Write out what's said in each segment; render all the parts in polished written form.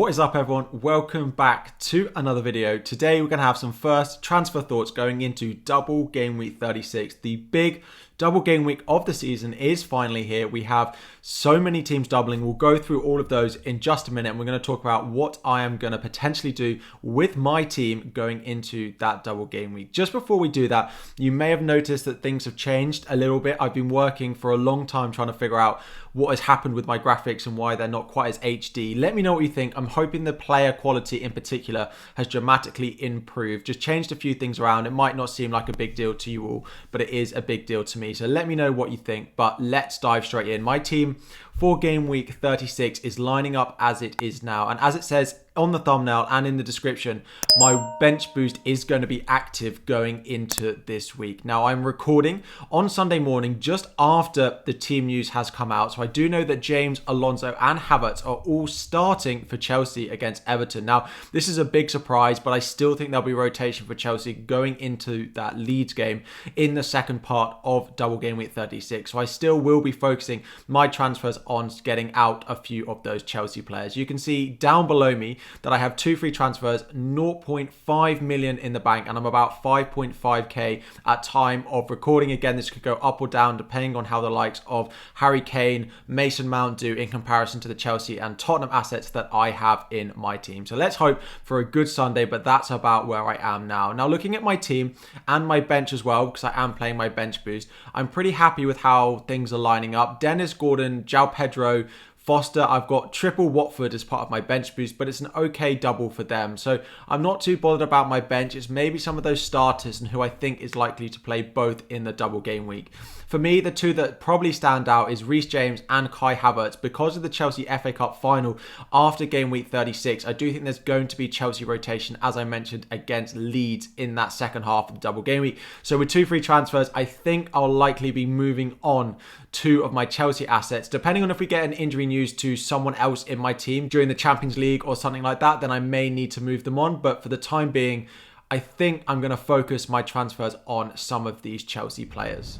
What is up, everyone? Welcome back to another video. Today we're going to have some first transfer thoughts going into Double Game Week 36. The big double game week of the season is finally here. We have so many teams doubling. We'll go through all of those in just a minute, and we're going to talk about what I am going to potentially do with my team going into that double game week. Just before we do that, you may have noticed that things have changed a little bit. I've been working for a long time trying to figure out what has happened with my graphics and why they're not quite as HD. Let me know what you think. I'm hoping the player quality in particular has dramatically improved. Just changed a few things around. It might not seem like a big deal to you all, but it is a big deal to me. So let me know what you think, but let's dive straight in. My team for game week 36 is lining up as it is now. And as it says on the thumbnail and in the description, my bench boost is going to be active going into this week. Now, I'm recording on Sunday morning just after the team news has come out. So I do know that James, Alonso and Havertz are all starting for Chelsea against Everton. Now, this is a big surprise, but I still think there'll be rotation for Chelsea going into that Leeds game in the second part of double game week 36. So I still will be focusing my transfers on getting out a few of those Chelsea players. You can see down below me that I have two free transfers, 0.5 million in the bank, and I'm about 5.5k at time of recording. Again, this could go up or down depending on how the likes of Harry Kane, Mason Mount do in comparison to the Chelsea and Tottenham assets that I have in my team. So let's hope for a good Sunday, but that's about where I am now. Now, looking at my team and my bench as well, because I am playing my bench boost, I'm pretty happy with how things are lining up. Dennis, Gordon, João Pedro, Foster, I've got triple Watford as part of my bench boost, but it's an okay double for them. So I'm not too bothered about my bench. It's maybe some of those starters and who I think is likely to play both in the double game week. For me, the two that probably stand out is Reece James and Kai Havertz. Because of the Chelsea FA Cup final after game week 36, I do think there's going to be Chelsea rotation, as I mentioned, against Leeds in that second half of the double game week. So with two free transfers, I think I'll likely be moving on two of my Chelsea assets. Depending on if we get an injury news to someone else in my team during the Champions League or something like that, then I may need to move them on. But for the time being, I think I'm going to focus my transfers on some of these Chelsea players.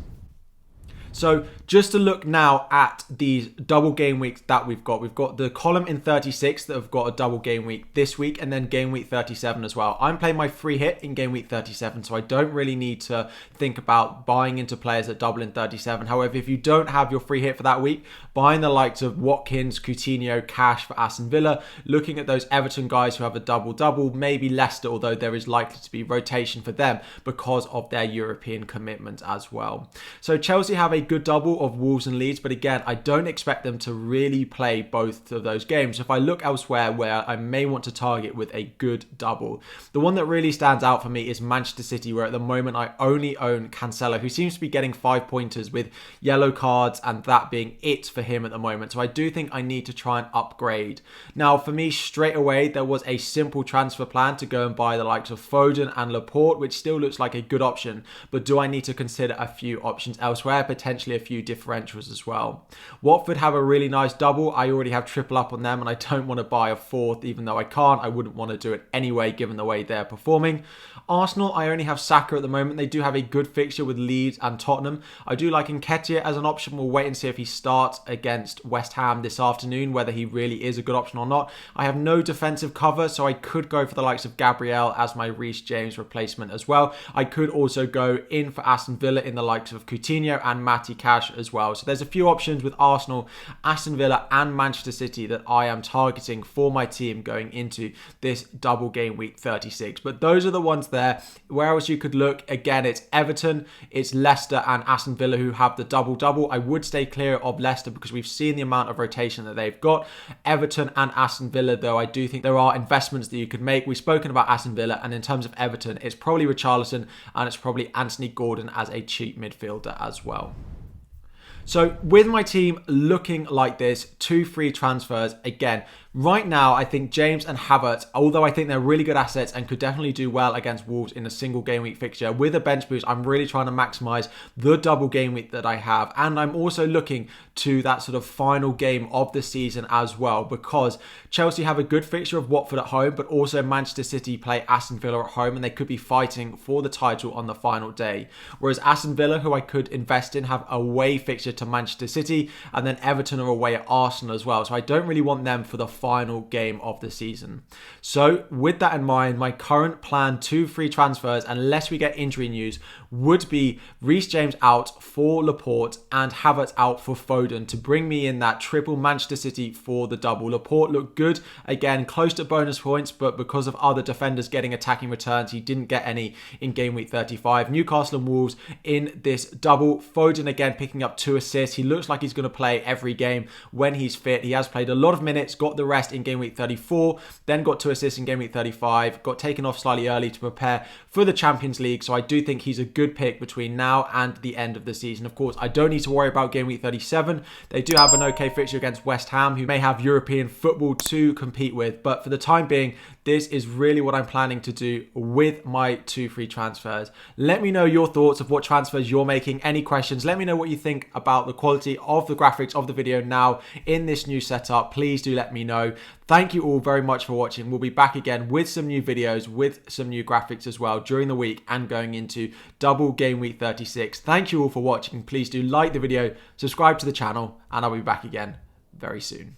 So just to look now at these double game weeks that we've got the column in 36 that have got a double game week this week, and then game week 37 as well. I'm playing my free hit in game week 37, so I don't really need to think about buying into players that double in 37. However, if you don't have your free hit for that week, buying the likes of Watkins, Coutinho, Cash for Aston Villa, looking at those Everton guys who have a double-double, maybe Leicester, although there is likely to be rotation for them because of their European commitment as well. So Chelsea have a good double of Wolves and Leeds, but again, I don't expect them to really play both of those games. If I look elsewhere where I may want to target with a good double, the one that really stands out for me is Manchester City, where at the moment I only own Cancelo, who seems to be getting 5 pointers with yellow cards and that being it for him at the moment. So I do think I need to try and upgrade. Now, for me, straight away, there was a simple transfer plan to go and buy the likes of Foden and Laporte, which still looks like a good option, but do I need to consider a few options elsewhere, potentially a few differentials as well. Watford have a really nice double. I already have triple up on them, and I don't want to buy a fourth, even though I can't. I wouldn't want to do it anyway, given the way they're performing. Arsenal, I only have Saka at the moment. They do have a good fixture with Leeds and Tottenham. I do like Nketiah as an option. We'll wait and see if he starts against West Ham this afternoon, whether he really is a good option or not. I have no defensive cover, so I could go for the likes of Gabriel as my Reece James replacement as well. I could also go in for Aston Villa in the likes of Coutinho and Matty Cash as well. So there's a few options with Arsenal, Aston Villa and Manchester City that I am targeting for my team going into this double game week 36. But those are the ones there. Where else you could look? Again, it's Everton, it's Leicester and Aston Villa who have the double-double. I would stay clear of Leicester because we've seen the amount of rotation that they've got. Everton and Aston Villa, though, I do think there are investments that you could make. We've spoken about Aston Villa, and in terms of Everton, it's probably Richarlison and it's probably Anthony Gordon as a cheap midfielder as well. So with my team looking like this, two free transfers, again, right now I think James and Havertz, although I think they're really good assets and could definitely do well against Wolves in a single game week fixture, with a bench boost, I'm really trying to maximise the double game week that I have. And I'm also looking to that sort of final game of the season as well, because Chelsea have a good fixture of Watford at home, but also Manchester City play Aston Villa at home, and they could be fighting for the title on the final day. Whereas Aston Villa, who I could invest in, have away fixture to Manchester City, and then Everton are away at Arsenal as well. So I don't really want them for the final game of the season. So with that in mind, my current plan, 2 free transfers, unless we get injury news, would be Reece James out for Laporte and Havertz out for Foden to bring me in that triple Manchester City for the double. Laporte looked good, again, close to bonus points, but because of other defenders getting attacking returns, he didn't get any in game week 35. Newcastle and Wolves in this double. Foden again picking up 2 assists. He looks like he's going to play every game when he's fit. He has played a lot of minutes, got the rest in game week 34, then got 2 assists in game week 35, got taken off slightly early to prepare for the Champions League. So I do think he's a good pick between now and the end of the season. Of course, I don't need to worry about game week 37. They do have an okay fixture against West Ham, who may have European football to compete with. But for the time being, this is really what I'm planning to do with my 2 free transfers. Let me know your thoughts of what transfers you're making. Any questions? Let me know what you think about the quality of the graphics of the video now in this new setup. Please do let me know. Thank you all very much for watching. We'll be back again with some new videos, with some new graphics as well during the week and going into Double Game Week 36. Thank you all for watching. Please do like the video, subscribe to the channel, and I'll be back again very soon.